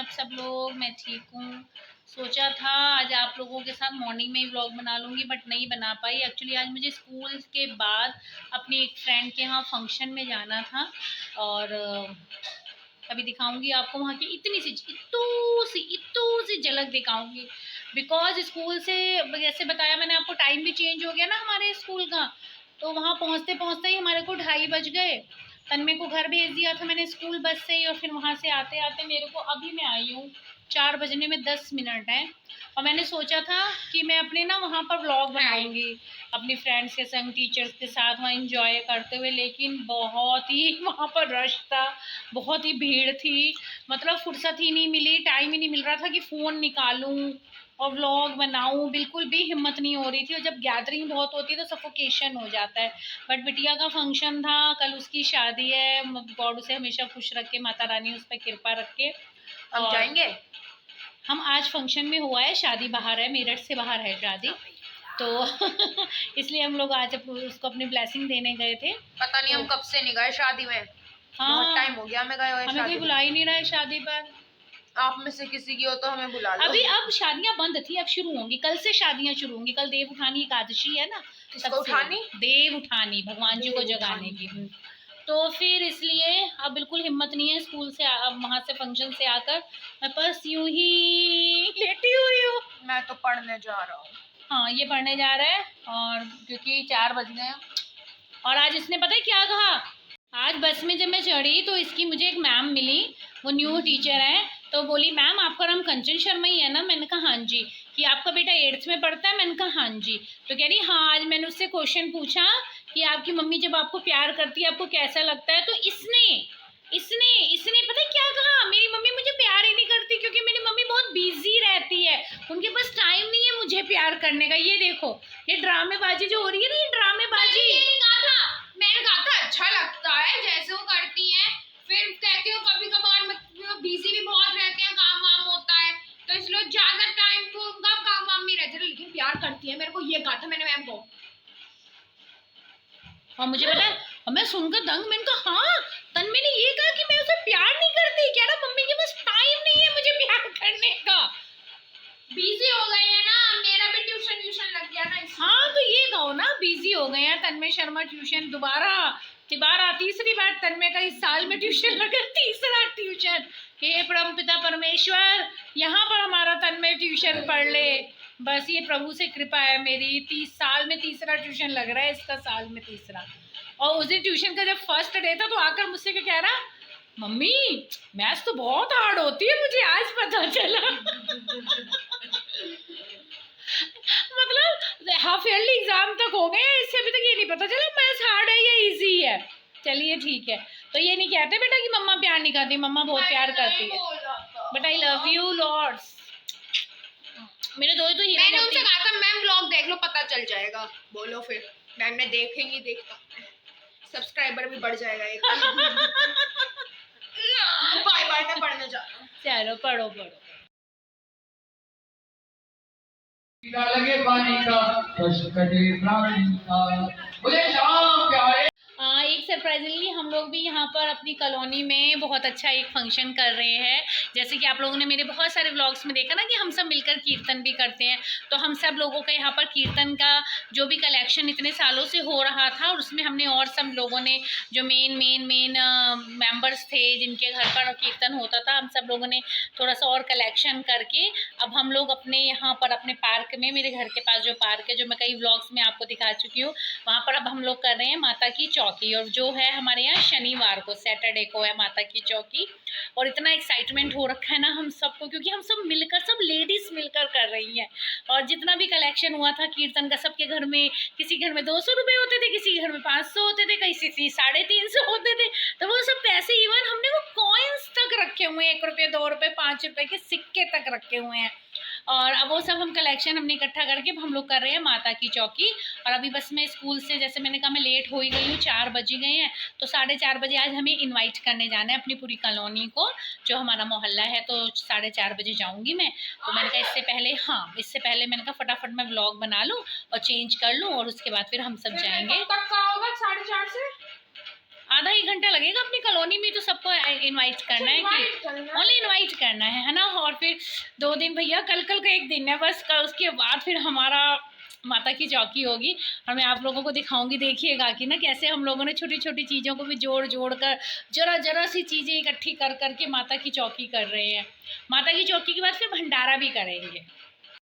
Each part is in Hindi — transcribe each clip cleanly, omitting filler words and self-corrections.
आप सब लोग? मैं ठीक हूँ। सोचा था आज आप लोगों के साथ मॉर्निंग में ही व्लॉग बना लूँगी, बट नहीं बना पाई। एक्चुअली आज मुझे स्कूल के बाद अपनी एक फ्रेंड के यहाँ फंक्शन में जाना था, और अभी दिखाऊंगी आपको वहाँ की इतू सी झलक दिखाऊंगी। बिकॉज स्कूल से, जैसे बताया मैंने आपको, टाइम भी चेंज हो गया ना हमारे स्कूल का, तो वहाँ पहुँचते पहुँचते ही हमारे को 2:30 बज गए। तन्मय को घर भेज दिया था मैंने स्कूल बस से ही, और फिर वहाँ से आते आते मेरे को, अभी मैं आई हूँ 4 बजने में 10 मिनट है। और मैंने सोचा था कि मैं अपने ना वहाँ पर व्लॉग बनाऊंगी अपनी फ्रेंड्स के संग, टीचर्स के साथ वहाँ इंजॉय करते हुए, लेकिन बहुत ही वहाँ पर रश था, बहुत ही भीड़ थी। मतलब फुर्सत ही नहीं मिली, टाइम ही नहीं मिल रहा था कि फ़ोन निकालूं और व्लॉग बनाऊं। बिल्कुल भी हिम्मत नहीं हो रही थी, और जब गैदरिंग बहुत होती है तो सफोकेशन हो जाता है। बट बिटिया का फंक्शन था, कल उसकी शादी है। गॉड उसे हमेशा खुश रखे, माता रानी उस पर कृपा रखे। हम जाएंगे। हम आज फंक्शन में हुआ है, शादी बाहर है, मेरठ से बाहर है शादी, तो इसलिए हम लोग आज उसको अपनी ब्लेसिंग देने गए थे। पता नहीं हम कब से नहीं गए शादी में। बहुत टाइम हो गया हमें गए हुए। हमें कोई बुला ही नहीं रहा है शादी पर। आप में से किसी की हो तो हमें बुला लो। अभी अब शादियां बंद थी, अब शुरू होंगी, कल से शादियां शुरू होंगी। कल देव उठानी एकादशी है ना, किसको उठानी? देव उठानी, भगवान जी को जगाने की। तो फिर इसलिए अब बिल्कुल हिम्मत नहीं है स्कूल से, अब वहाँ से फंक्शन से आकर मैं बस यूं ही लेटी हुई हूँ। मैं तो पढ़ने जा रहा हूँ। हाँ, ये पढ़ने जा रहा है, और क्योंकि 4 बज गए। और आज इसने पता है क्या कहा? आज बस में जब मैं चढ़ी तो इसकी मुझे एक मैम मिली, वो न्यू टीचर है। तो बोली, मैम आपका नाम कंचन शर्मा ही है ना? मैंने कहा हाँ जी। कि आपका बेटा 8th में पढ़ता है? मैंने कहा हाँ जी। तो कह रही हाँ, आज मैंने उससे क्वेश्चन पूछा कि आपकी मम्मी जब आपको प्यार करती है आपको कैसा लगता है? तो इसने इसने इसने पता है क्या कहा? मेरी मम्मी मुझे प्यार ही नहीं करती क्योंकि मेरी मम्मी बहुत बिजी रहती है, उनके पास टाइम नहीं है मुझे प्यार करने का। ये देखो, ये ड्रामेबाजी जो हो रही है ना, ये ड्रामेबाजी। मैंने कहा था अच्छा लगता है जैसे वो करती हैं, फिर कहती हो कभी कभार बिजी भी बहुत रहते हैं, काम वाम होता है, तो इसलिए ज्यादा टाइम तो उनका काम वाम में रहते हैं, लेकिन प्यार करती है। मेरे को ये कहा था मैंने मैम को, और मुझे पता है, और मैं सुनकर दंग। मैंने कहा हाँ, तन्मय ने ये कहा कि मैं उसे प्यार नहीं करती। कह रहा मम्मी के पास टाइम नहीं है मुझे प्यार करने का, बिजी हो गए हैं ना, मेरा भी ट्यूशन लग गया ना। हाँ, तो ये कहो ना, बिजी हो गए हैं। तन्मय शर्मा ट्यूशन दोबारा तीसरी बार तन्मय का इस साल में ट्यूशन लगा, तीसरा ट्यूशन। हे परम पिता परमेश्वर, यहाँ पर हमारा तन्मय ट्यूशन पढ़ ले, बस ये प्रभु से कृपा है मेरी। 30 साल में तीसरा ट्यूशन लग रहा है इसका, साल में तीसरा। और उस दिन ट्यूशन का जब फर्स्ट डे था तो आकर मुझसे क्या कह रहा, मम्मी मैथ्स तो बहुत हार्ड होती है, मुझे आज पता चला। मतलब हाफ ईयरली एग्जाम तक हो गए, इससे अभी तक ये नहीं पता चला मैथ्स हार्ड है या इजी है। चलिए ठीक है, तो ये नहीं कहते बेटा कि मम्मा प्यार नहीं करती, मम्मा बहुत प्यार करती है, but I love you lords. मेरे दोस्त तो हीरो। मैंने उनसे कहा था मैम व्लॉग देख लो पता चल जाएगा। बोलो फिर। मैम ने देखेंगी, देखता सब्सक्राइबर भी बढ़ जाएगा एक। बाय बाय, मैं पढ़ने जा रहा हूँ। चलो पढ़ो पढ़ो। लगे पानी का प्राणी का, मुझे शाम प्यारे। एक सरप्राइजिंगली हम लोग भी यहाँ पर अपनी कॉलोनी में बहुत अच्छा एक फंक्शन कर रहे हैं। जैसे कि आप लोगों ने मेरे बहुत सारे व्लॉग्स में देखा ना कि हम सब मिलकर कीर्तन भी करते हैं, तो हम सब लोगों का यहाँ पर कीर्तन का जो भी कलेक्शन इतने सालों से हो रहा था, और उसमें हमने और सब लोगों ने जो मेन मेंबर्स थे जिनके घर पर कीर्तन होता था, हम सब लोगों ने थोड़ा सा और कलेक्शन करके अब हम लोग अपने यहाँ पर अपने पार्क में, मेरे घर के पास जो पार्क है जो मैं कई व्लॉग्स में आपको दिखा चुकी हूँ, वहाँ पर अब हम लोग कर रहे हैं माता की चौकी। और जो है हमारे यहाँ शनिवार को, सैटरडे को है माता की चौकी। और इतना एक्साइटमेंट हो रखा है ना हम सबको, क्योंकि हम सब मिलकर, सब लेडीज मिलकर कर रही हैं। और जितना भी कलेक्शन हुआ था कीर्तन का, सबके घर में, किसी घर में 200 रुपये होते थे, किसी घर में 500 होते थे, किसी 350 होते थे, तो वो सब पैसे, इवन हमने वो कॉइन्स तक रखे हुए हैं, 1 रुपये 2 रुपये 5 रुपये के सिक्के तक रखे हुए हैं। और अब वो सब हम कलेक्शन हमने इकट्ठा करके हम लोग कर रहे हैं माता की चौकी। और अभी बस मैं स्कूल से, जैसे मैंने कहा, मैं लेट हो ही गई हूँ, 4 बज गए हैं, तो 4:30 बजे आज हमें इनवाइट करने जाना है अपनी पूरी कॉलोनी को, जो हमारा मोहल्ला है, तो 4:30 बजे जाऊँगी मैं। तो मैंने कहा इससे पहले मैंने कहा फटाफट मैं व्लॉग बना लूँ और चेंज कर लूँ, और उसके बाद फिर हम सब जाएंगे। कब का होगा? 4:30 से आधा ही घंटा लगेगा अपनी कॉलोनी में, तो सबको इनवाइट करना है कि ओनली इनवाइट करना है ना। और फिर 2 दिन भैया, कल का एक दिन है बस, उसके बाद फिर हमारा माता की चौकी होगी और मैं आप लोगों को दिखाऊंगी। देखिएगा कि ना कैसे हम लोगों ने छोटी छोटी चीज़ों को भी जोड़ जोड़ कर, जरा जरा सी चीज़ें इकट्ठी कर करके माता की चौकी कर रहे हैं। माता की चौकी के बाद फिर भंडारा भी करेंगे।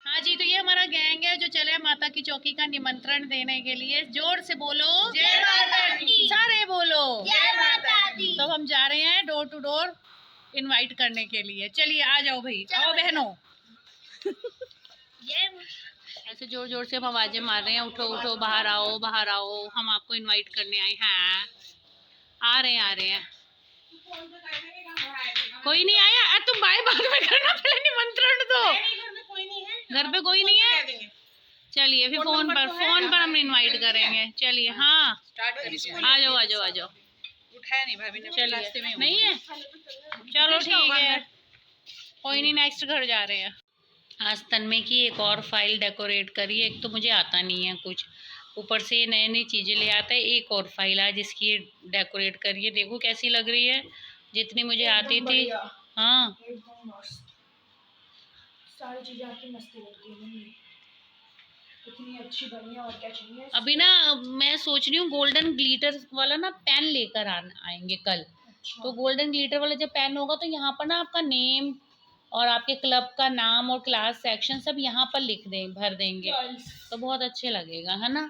हाँ जी, तो ये हमारा गैंग है जो चले माता की चौकी का निमंत्रण देने के लिए। जोर से बोलो, जय माता दी। सारे बोलो, जय माता दी। तो हम जा रहे हैं डोर टू डोर इनवाइट करने के लिए। चलिए आ जाओ भाई, आओ बहनों। ऐसे जोर जोर से हम आवाजें मार रहे हैं, उठो उठो, बाहर आओ बाहर आओ, हम आपको इनवाइट करने आए हैं। आ रहे हैं आ रहे हैं। कोई नहीं आया, तुम बाय बाद में करना, पहले निमंत्रण दो। घर पे कोई नहीं है, चलिए फिर फोन पर हम इनवाइट करेंगे। चलिए हाँ, आ जाओ आ जाओ आ जाओ। उठाया नहीं भाभी ने, चलिए नहीं है, चलो ठीक है, कोई नहीं, नेक्स्ट घर जा रहे हैं। आज तन्मय की एक और फाइल डेकोरेट करी है। एक तो मुझे आता नहीं है कुछ, ऊपर से नई नई चीज़ें ले आता है। एक और फाइल आज इसकी डेकोरेट करी है, देखो कैसी लग रही है, जितनी मुझे आती थी। हाँ सारी चीजें आपकी मस्ती लगती है, इतनी अच्छी बनी है, और क्या चाहिए। अभी ना मैं सोच रही हूँ गोल्डन ग्लिटर वाला ना पेन लेकर आएंगे कल। अच्छा। तो गोल्डन ग्लिटर वाला जब पेन होगा तो यहाँ पर ना आपका नेम और आपके क्लब का नाम और क्लास सेक्शन सब यहाँ पर भर देंगे, तो बहुत अच्छे लगेगा, है ना।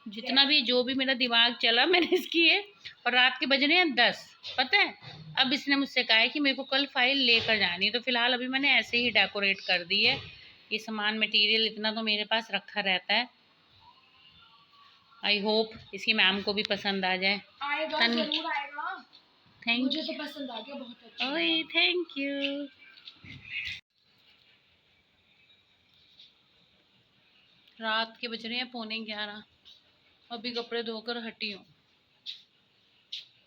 जितना भी जो भी मेरा दिमाग चला मैंने इसकी है। और रात के बज रहे हैं 10, पता है। अब इसने मुझसे कहा है कि मेरे को कल फाइल लेकर जानी है, तो फिलहाल अभी मैंने ऐसे ही डेकोरेट कर दी है। ये सामान मटेरियल इतना तो मेरे पास रखा रहता है। आई होप इसकी मैम को भी पसंद आ जाए। आएगा, जरूर आएगा। थैंक मुझे तो पसंद आ गया, बहुत अच्छा। ओए थैंक यू। रात के बज रहे हैं 11:15, अभी कपड़े धोकर हटी हूँ।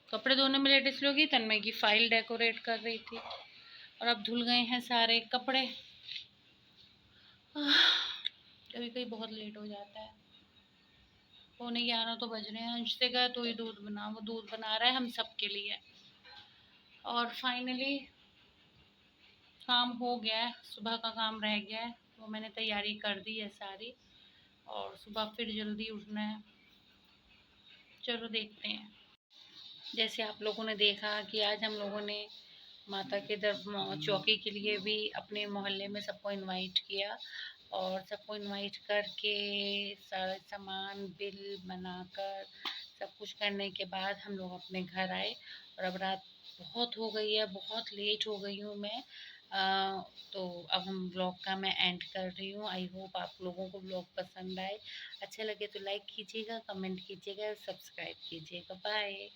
कपड़े धोने में लेट इसलिए होगी, तन्मय की फाइल डेकोरेट कर रही थी, और अब धुल गए हैं सारे कपड़े। कभी कभी बहुत लेट हो जाता है। 11:15 तो बज रहे हैं। अंश से कहा तो ही दूध बना, वो दूध बना रहा है हम सब के लिए। और फाइनली काम हो गया है, सुबह का काम रह गया है, वो मैंने तैयारी कर दी है सारी, और सुबह फिर जल्दी उठना है। चलो देखते हैं। जैसे आप लोगों ने देखा कि आज हम लोगों ने माता के चौकी के लिए भी अपने मोहल्ले में सबको इनवाइट किया, और सबको इनवाइट करके सारा सामान बिल बनाकर सब कुछ करने के बाद हम लोग अपने घर आए। और अब रात बहुत हो गई है, बहुत लेट हो गई हूँ मैं। तो अब हम व्लॉग का मैं एंड कर रही हूँ। आई होप आप लोगों को व्लॉग पसंद आए। अच्छा लगे तो लाइक कीजिएगा, कमेंट कीजिएगा, सब्सक्राइब कीजिएगा। बाय।